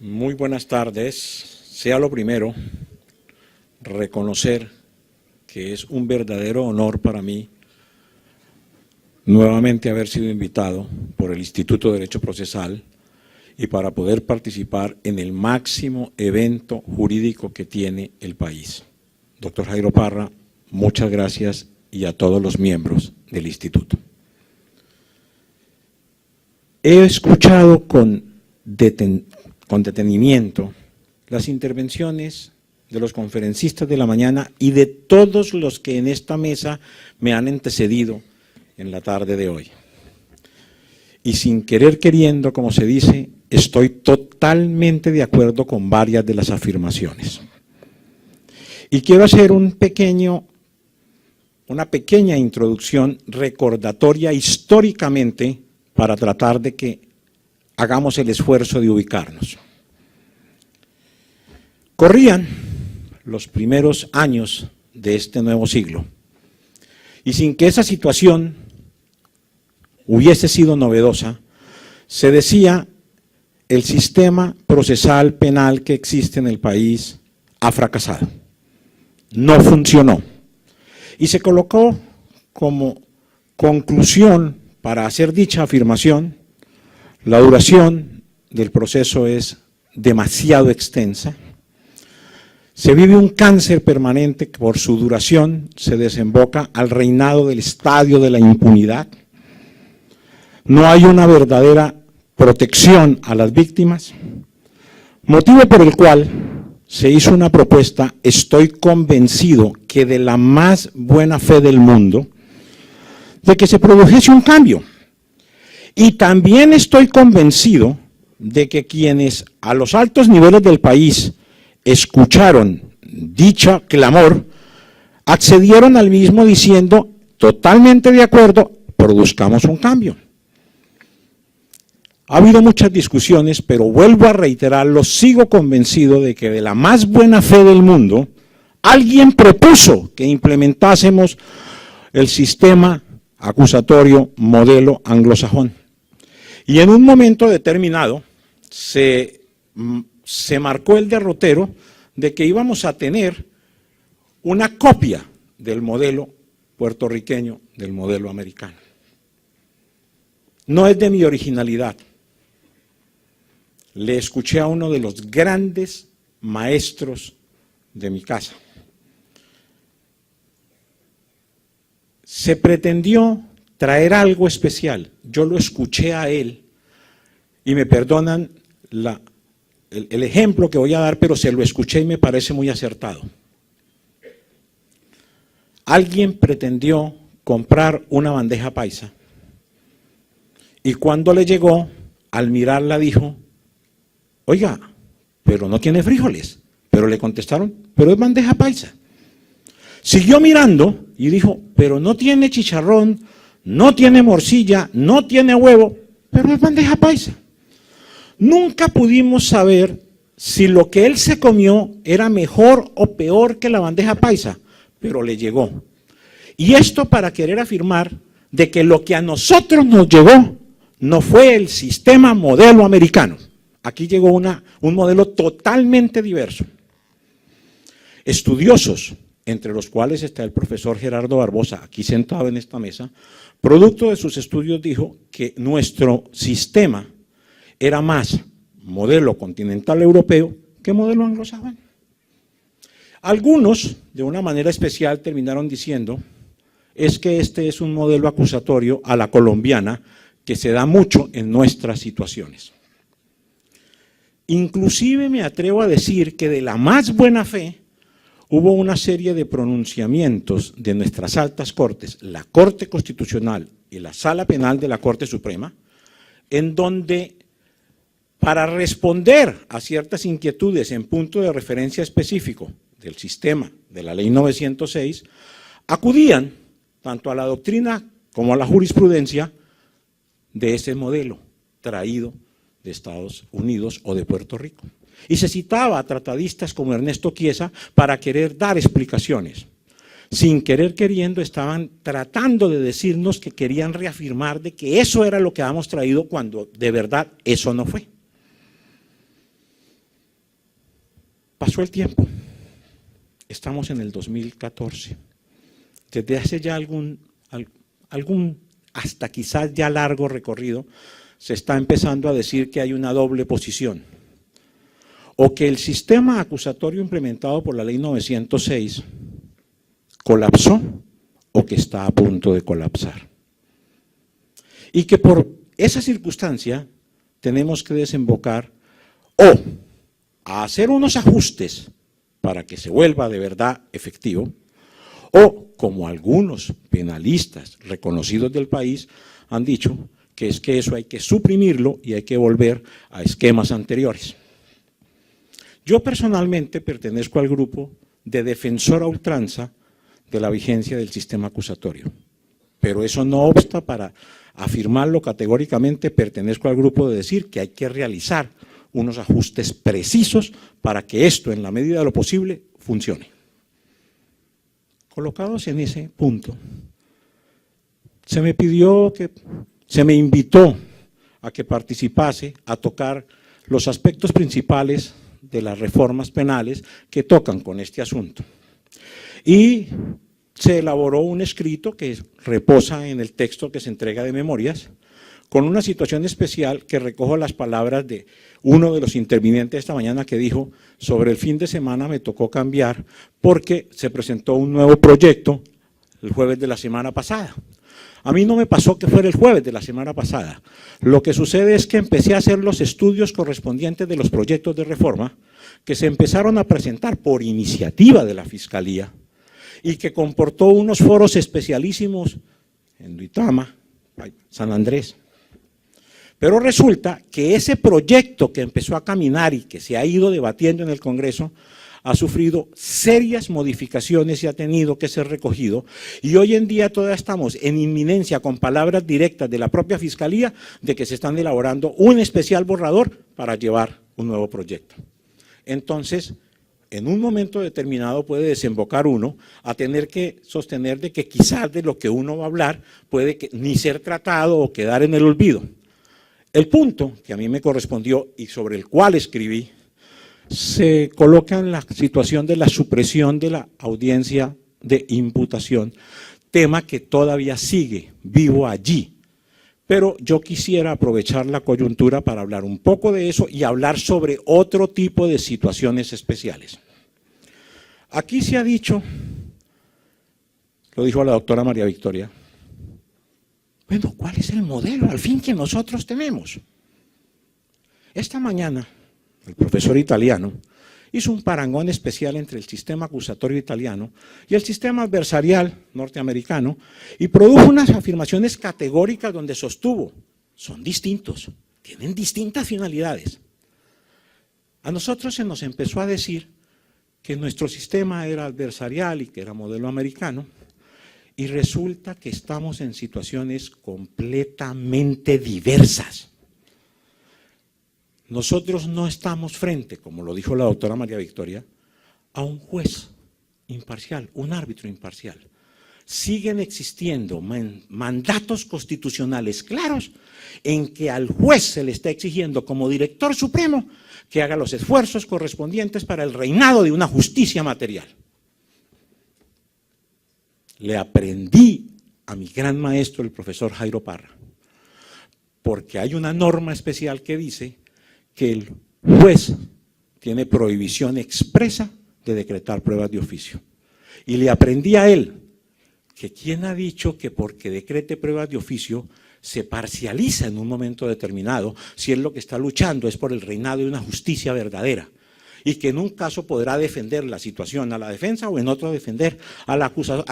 Muy buenas tardes. Sea lo primero reconocer que es un verdadero honor para mí nuevamente haber sido invitado por el Instituto de Derecho Procesal y para poder participar en el máximo evento jurídico que tiene el país. Doctor Jairo Parra, muchas gracias y a todos los miembros del Instituto. He escuchado con detenimiento las intervenciones de los conferencistas de la mañana y de todos los que en esta mesa me han antecedido en la tarde de hoy. Y sin querer queriendo, como se dice, estoy totalmente de acuerdo con varias de las afirmaciones. Y quiero hacer una pequeña introducción recordatoria históricamente para tratar de que hagamos el esfuerzo de ubicarnos. Corrían los primeros años de este nuevo siglo y sin que esa situación hubiese sido novedosa, se decía el sistema procesal penal que existe en el país ha fracasado, no funcionó y se colocó como conclusión para hacer dicha afirmación. La duración del proceso es demasiado extensa, se vive un cáncer permanente que por su duración se desemboca al reinado del estadio de la impunidad, no hay una verdadera protección a las víctimas, motivo por el cual se hizo una propuesta, estoy convencido que de la más buena fe del mundo, de que se produjese un cambio. Y también estoy convencido de que quienes a los altos niveles del país escucharon dicho clamor, accedieron al mismo diciendo, totalmente de acuerdo, produzcamos un cambio. Ha habido muchas discusiones, pero vuelvo a reiterarlo, sigo convencido de que de la más buena fe del mundo, alguien propuso que implementásemos el sistema acusatorio modelo anglosajón. Y en un momento determinado se marcó el derrotero de que íbamos a tener una copia del modelo puertorriqueño, del modelo americano. No es de mi originalidad. Le escuché a uno de los grandes maestros de mi casa. Se pretendió traer algo especial. Yo lo escuché a él y me perdonan el ejemplo que voy a dar, pero se lo escuché y me parece muy acertado. Alguien pretendió comprar una bandeja paisa y cuando le llegó, al mirarla dijo, oiga, pero no tiene frijoles. Pero le contestaron, pero es bandeja paisa. Siguió mirando y dijo, pero no tiene chicharrón, no tiene morcilla, no tiene huevo, pero es bandeja paisa. Nunca pudimos saber si lo que él se comió era mejor o peor que la bandeja paisa, pero le llegó. Y esto para querer afirmar de que lo que a nosotros nos llegó no fue el sistema modelo americano. Aquí llegó un modelo totalmente diverso. Estudiosos, entre los cuales está el profesor Gerardo Barbosa, aquí sentado en esta mesa, producto de sus estudios dijo que nuestro sistema era más modelo continental europeo que modelo anglosajón. Algunos, de una manera especial, terminaron diciendo es que este es un modelo acusatorio a la colombiana que se da mucho en nuestras situaciones. Inclusive me atrevo a decir que de la más buena fe hubo una serie de pronunciamientos de nuestras altas cortes, la Corte Constitucional y la Sala Penal de la Corte Suprema, en donde para responder a ciertas inquietudes en punto de referencia específico del sistema de la Ley 906, acudían tanto a la doctrina como a la jurisprudencia de ese modelo traído de Estados Unidos o de Puerto Rico. Y se citaba a tratadistas como Ernesto Chiesa para querer dar explicaciones. Sin querer queriendo estaban tratando de decirnos que querían reafirmar de que eso era lo que habíamos traído cuando de verdad eso no fue. Pasó el tiempo, estamos en el 2014, desde hace ya algún hasta quizás ya largo recorrido, se está empezando a decir que hay una doble posición, o que el sistema acusatorio implementado por la Ley 906 colapsó o que está a punto de colapsar. Y que por esa circunstancia tenemos que desembocar o a hacer unos ajustes para que se vuelva de verdad efectivo, o como algunos penalistas reconocidos del país han dicho, que es que eso hay que suprimirlo y hay que volver a esquemas anteriores. Yo personalmente pertenezco al grupo de defensor a ultranza de la vigencia del sistema acusatorio, pero eso no obsta para afirmarlo categóricamente, pertenezco al grupo de decir que hay que realizar unos ajustes precisos para que esto, en la medida de lo posible, funcione. Colocados en ese punto, se me invitó a que participase a tocar los aspectos principales de las reformas penales que tocan con este asunto. Y se elaboró un escrito que reposa en el texto que se entrega de memorias, con una situación especial que recojo las palabras de uno de los intervinientes esta mañana que dijo: sobre el fin de semana me tocó cambiar porque se presentó un nuevo proyecto el jueves de la semana pasada. A mí no me pasó que fuera el jueves de la semana pasada. Lo que sucede es que empecé a hacer los estudios correspondientes de los proyectos de reforma que se empezaron a presentar por iniciativa de la Fiscalía y que comportó unos foros especialísimos en Duitama, San Andrés. Pero resulta que ese proyecto que empezó a caminar y que se ha ido debatiendo en el Congreso ha sufrido serias modificaciones y ha tenido que ser recogido, y hoy en día todavía estamos en inminencia, con palabras directas de la propia Fiscalía, de que se están elaborando un especial borrador para llevar un nuevo proyecto. Entonces, en un momento determinado puede desembocar uno a tener que sostener de que quizás de lo que uno va a hablar puede que ni ser tratado o quedar en el olvido. El punto que a mí me correspondió y sobre el cual escribí se coloca en la situación de la supresión de la audiencia de imputación, tema que todavía sigue vivo allí. Pero yo quisiera aprovechar la coyuntura para hablar un poco de eso y hablar sobre otro tipo de situaciones especiales. Aquí se ha dicho, lo dijo la doctora María Victoria, bueno, ¿cuál es el modelo al fin que nosotros tenemos? Esta mañana el profesor italiano hizo un parangón especial entre el sistema acusatorio italiano y el sistema adversarial norteamericano y produjo unas afirmaciones categóricas donde sostuvo, son distintos, tienen distintas finalidades. A nosotros se nos empezó a decir que nuestro sistema era adversarial y que era modelo americano, y resulta que estamos en situaciones completamente diversas. Nosotros no estamos frente, como lo dijo la doctora María Victoria, a un juez imparcial, un árbitro imparcial. Siguen existiendo mandatos constitucionales claros en que al juez se le está exigiendo como director supremo que haga los esfuerzos correspondientes para el reinado de una justicia material. Le aprendí a mi gran maestro, el profesor Jairo Parra, porque hay una norma especial que dice que el juez tiene prohibición expresa de decretar pruebas de oficio. Y le aprendí a él que quien ha dicho que porque decrete pruebas de oficio se parcializa en un momento determinado, si él lo que está luchando es por el reinado de una justicia verdadera, y que en un caso podrá defender la situación a la defensa o en otro defender al acusador,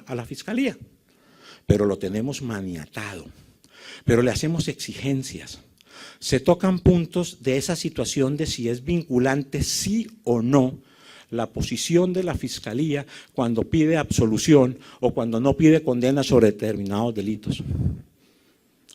a la Fiscalía. Pero lo tenemos maniatado, pero le hacemos exigencias. Se tocan puntos de esa situación de si es vinculante sí o no la posición de la Fiscalía cuando pide absolución o cuando no pide condena sobre determinados delitos.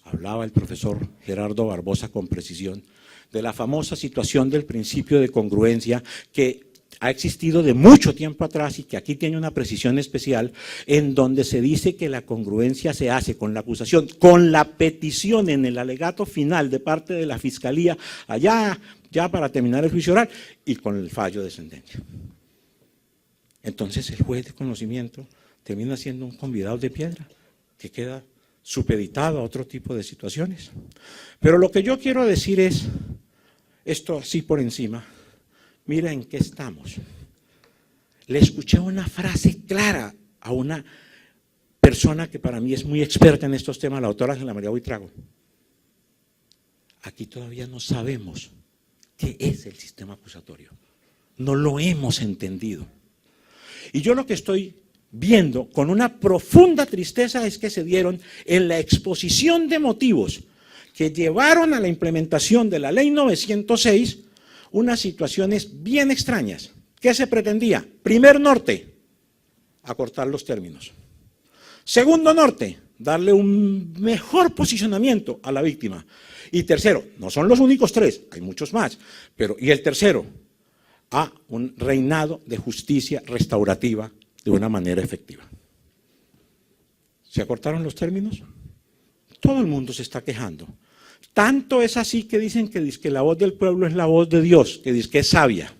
Hablaba el profesor Gerardo Barbosa con precisión de la famosa situación del principio de congruencia que ha existido de mucho tiempo atrás y que aquí tiene una precisión especial, en donde se dice que la congruencia se hace con la acusación, con la petición en el alegato final de parte de la Fiscalía, allá ya para terminar el juicio oral y con el fallo de sentencia. Entonces el juez de conocimiento termina siendo un convidado de piedra que queda supeditado a otro tipo de situaciones. Pero lo que yo quiero decir es, esto así por encima, mira en qué estamos. Le escuché una frase clara a una persona que para mí es muy experta en estos temas, la doctora Ángela María Buitrago. Aquí todavía no sabemos qué es el sistema acusatorio. No lo hemos entendido. Y yo lo que estoy viendo con una profunda tristeza es que se dieron en la exposición de motivos que llevaron a la implementación de la Ley 906 unas situaciones bien extrañas. ¿Qué se pretendía? Primer norte, acortar los términos. Segundo norte, darle un mejor posicionamiento a la víctima. Y tercero, no son los únicos tres, hay muchos más, pero y el tercero, a un reinado de justicia restaurativa de una manera efectiva. ¿Se acortaron los términos? Todo el mundo se está quejando. Tanto es así que dicen que la voz del pueblo es la voz de Dios, que dice que es sabia.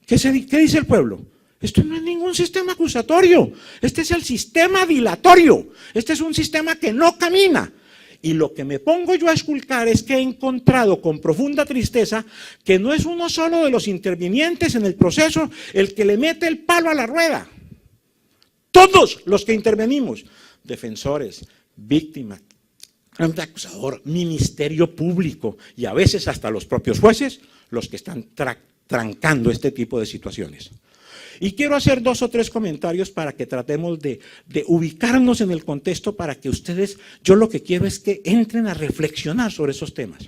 ¿Qué dice el pueblo? Esto no es ningún sistema acusatorio, este es el sistema dilatorio, este es un sistema que no camina. Y lo que me pongo yo a esculcar es que he encontrado con profunda tristeza que no es uno solo de los intervinientes en el proceso el que le mete el palo a la rueda. Todos los que intervenimos, defensores, víctimas, acusador, ministerio público y a veces hasta los propios jueces, los que están trancando este tipo de situaciones. Y quiero hacer 2 o 3 comentarios para que tratemos de ubicarnos en el contexto para que ustedes, yo lo que quiero es que entren a reflexionar sobre esos temas.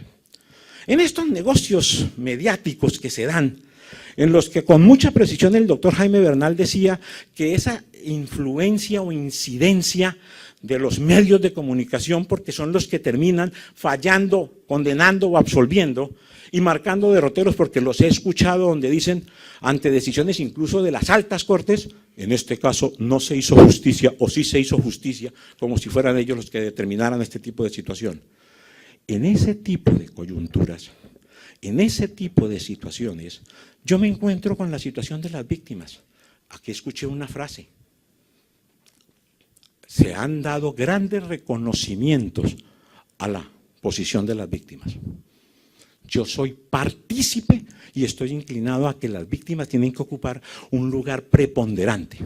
En estos negocios mediáticos que se dan, en los que con mucha precisión el doctor Jaime Bernal decía que esa influencia o incidencia de los medios de comunicación, porque son los que terminan fallando, condenando o absolviendo, y marcando derroteros, porque los he escuchado donde dicen, ante decisiones incluso de las altas cortes, en este caso no se hizo justicia o sí se hizo justicia, como si fueran ellos los que determinaran este tipo de situación. En ese tipo de coyunturas, en ese tipo de situaciones, yo me encuentro con la situación de las víctimas. Aquí escuché una frase. Se han dado grandes reconocimientos a la posición de las víctimas. Yo soy partícipe y estoy inclinado a que las víctimas tienen que ocupar un lugar preponderante.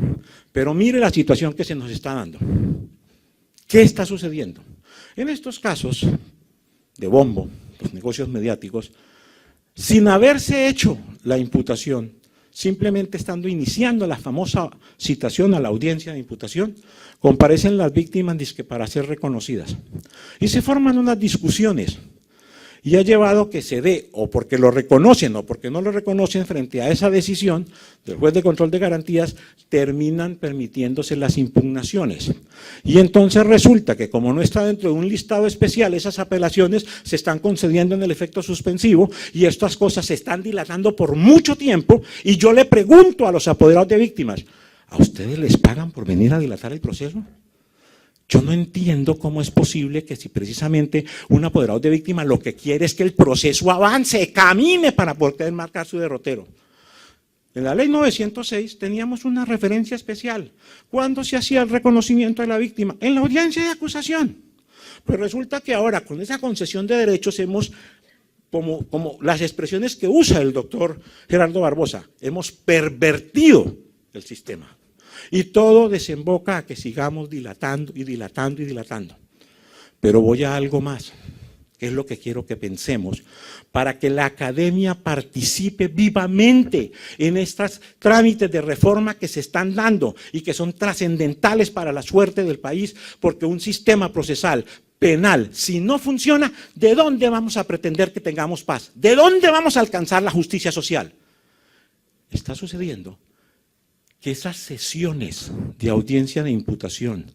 Pero mire la situación que se nos está dando. ¿Qué está sucediendo? En estos casos de bombo, los negocios mediáticos, sin haberse hecho la imputación, simplemente estando iniciando la famosa citación a la audiencia de imputación, comparecen las víctimas dizque para ser reconocidas. Y se forman unas discusiones. Y ha llevado que se dé, o porque lo reconocen o porque no lo reconocen frente a esa decisión del juez de control de garantías, terminan permitiéndose las impugnaciones. Y entonces resulta que como no está dentro de un listado especial, esas apelaciones se están concediendo en el efecto suspensivo y estas cosas se están dilatando por mucho tiempo. Y yo le pregunto a los apoderados de víctimas, ¿a ustedes les pagan por venir a dilatar el proceso? Yo no entiendo cómo es posible que si precisamente un apoderado de víctima lo que quiere es que el proceso avance, camine para poder marcar su derrotero. En la ley 906 teníamos una referencia especial. ¿Cuándo se hacía el reconocimiento de la víctima? En la audiencia de acusación. Pues resulta que ahora con esa concesión de derechos hemos, como las expresiones que usa el doctor Gerardo Barbosa, hemos pervertido el sistema. Y todo desemboca a que sigamos dilatando y dilatando y dilatando. Pero voy a algo más, que es lo que quiero que pensemos, para que la academia participe vivamente en estos trámites de reforma que se están dando y que son trascendentales para la suerte del país, porque un sistema procesal penal, si no funciona, ¿de dónde vamos a pretender que tengamos paz? ¿De dónde vamos a alcanzar la justicia social? Está sucediendo que esas sesiones de audiencia de imputación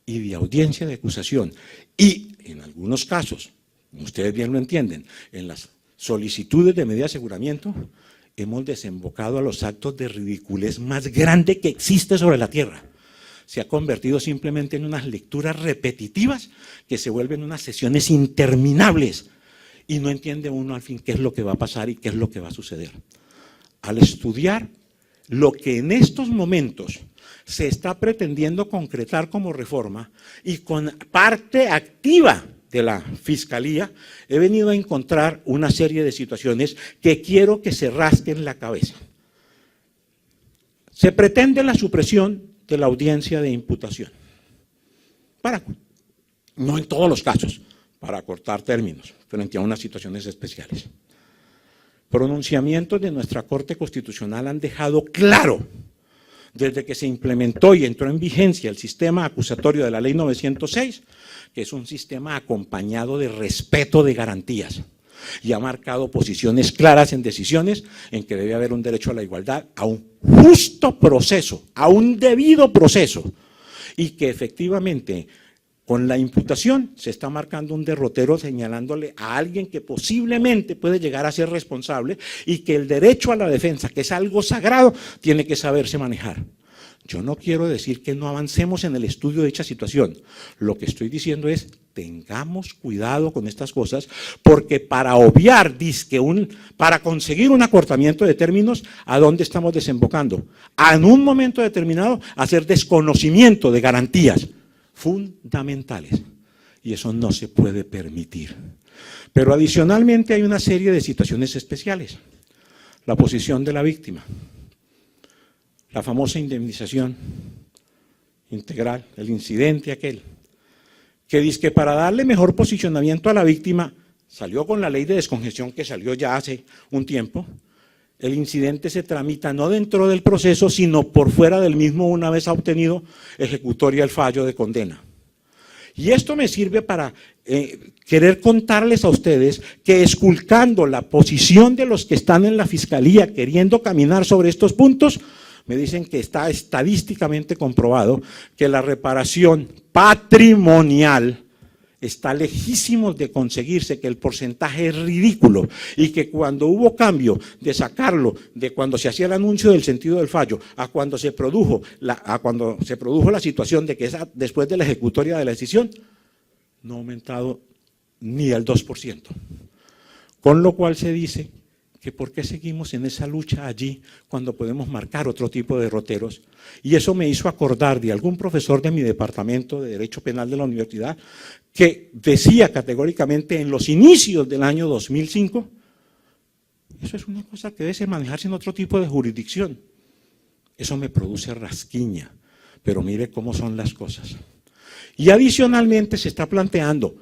y de audiencia de acusación y en algunos casos, como ustedes bien lo entienden, en las solicitudes de medida de aseguramiento, hemos desembocado a los actos de ridiculez más grande que existe sobre la tierra. Se ha convertido simplemente en unas lecturas repetitivas que se vuelven unas sesiones interminables. y no entiende uno al fin qué es lo que va a pasar y qué es lo que va a suceder. Al estudiar lo que en estos momentos se está pretendiendo concretar como reforma y con parte activa de la Fiscalía, he venido a encontrar una serie de situaciones que quiero que se rasquen la cabeza. Se pretende la supresión de la audiencia de imputación. No en todos los casos, para acortar términos, frente a unas situaciones especiales. Pronunciamientos de nuestra Corte Constitucional han dejado claro, desde que se implementó y entró en vigencia el sistema acusatorio de la Ley 906, que es un sistema acompañado de respeto de garantías y ha marcado posiciones claras en decisiones en que debe haber un derecho a la igualdad, a un justo proceso, a un debido proceso, y que efectivamente con la imputación se está marcando un derrotero señalándole a alguien que posiblemente puede llegar a ser responsable y que el derecho a la defensa, que es algo sagrado, tiene que saberse manejar. Yo no quiero decir que no avancemos en el estudio de dicha situación. Lo que estoy diciendo es, tengamos cuidado con estas cosas, porque para obviar, para conseguir un acortamiento de términos, ¿a dónde estamos desembocando? En un momento determinado, hacer desconocimiento de garantías fundamentales, y eso no se puede permitir. Pero adicionalmente hay una serie de situaciones especiales. La posición de la víctima, la famosa indemnización integral, el incidente aquel, que dice que para darle mejor posicionamiento a la víctima, salió con la ley de descongestión que salió ya hace un tiempo. El incidente se tramita no dentro del proceso, sino por fuera del mismo una vez ha obtenido ejecutoria el fallo de condena. Y esto me sirve para querer contarles a ustedes que esculcando la posición de los que están en la Fiscalía queriendo caminar sobre estos puntos, me dicen que está estadísticamente comprobado que la reparación patrimonial está lejísimos de conseguirse, que el porcentaje es ridículo y que cuando hubo cambio de sacarlo de cuando se hacía el anuncio del sentido del fallo a cuando se produjo la situación de que es después de la ejecutoria de la decisión, no ha aumentado ni el 2%. Con lo cual se dice que por qué seguimos en esa lucha allí cuando podemos marcar otro tipo de derroteros. Y eso me hizo acordar de algún profesor de mi departamento de Derecho Penal de la universidad que decía categóricamente en los inicios del año 2005, eso es una cosa que debe manejarse en otro tipo de jurisdicción. Eso me produce rasquiña, pero mire cómo son las cosas. Y adicionalmente se está planteando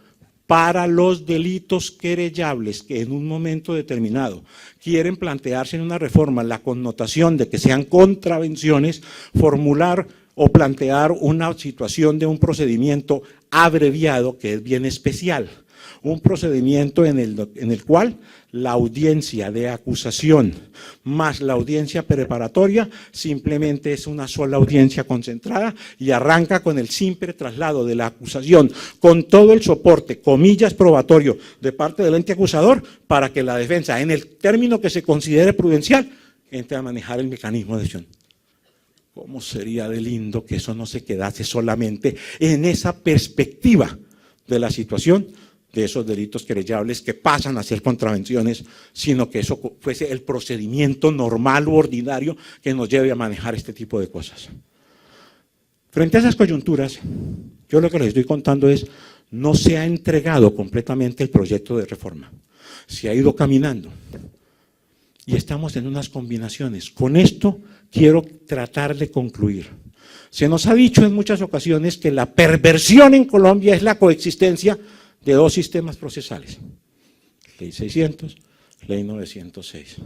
para los delitos querellables que en un momento determinado quieren plantearse en una reforma la connotación de que sean contravenciones, formular o plantear una situación de un procedimiento abreviado que es bien especial. Un procedimiento en el cual la audiencia de acusación más la audiencia preparatoria simplemente es una sola audiencia concentrada y arranca con el simple traslado de la acusación con todo el soporte, comillas, probatorio de parte del ente acusador para que la defensa, en el término que se considere prudencial, entre a manejar el mecanismo de acción. ¿Cómo sería de lindo que eso no se quedase solamente en esa perspectiva de la situación de esos delitos querellables que pasan a ser contravenciones, sino que eso fuese el procedimiento normal u ordinario que nos lleve a manejar este tipo de cosas? Frente a esas coyunturas, yo lo que les estoy contando es, no se ha entregado completamente el proyecto de reforma, se ha ido caminando y estamos en unas combinaciones. Con esto quiero tratar de concluir. Se nos ha dicho en muchas ocasiones que la perversión en Colombia es la coexistencia de dos sistemas procesales, Ley 600, Ley 906.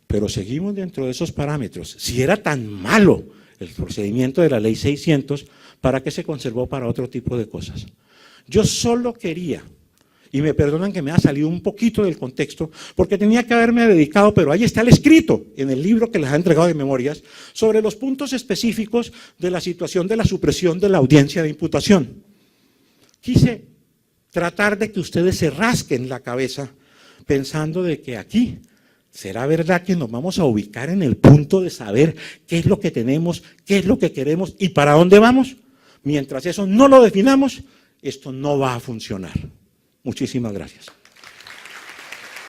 Pero seguimos dentro de esos parámetros. Si era tan malo el procedimiento de la Ley 600, ¿para qué se conservó para otro tipo de cosas? Yo solo quería, y me perdonan que me ha salido un poquito del contexto, porque tenía que haberme dedicado, pero ahí está el escrito, en el libro que les ha entregado de memorias, sobre los puntos específicos de la situación de la supresión de la audiencia de imputación. Quise tratar de que ustedes se rasquen la cabeza pensando de que aquí será verdad que nos vamos a ubicar en el punto de saber qué es lo que tenemos, qué es lo que queremos y para dónde vamos. Mientras eso no lo definamos, esto no va a funcionar. Muchísimas gracias.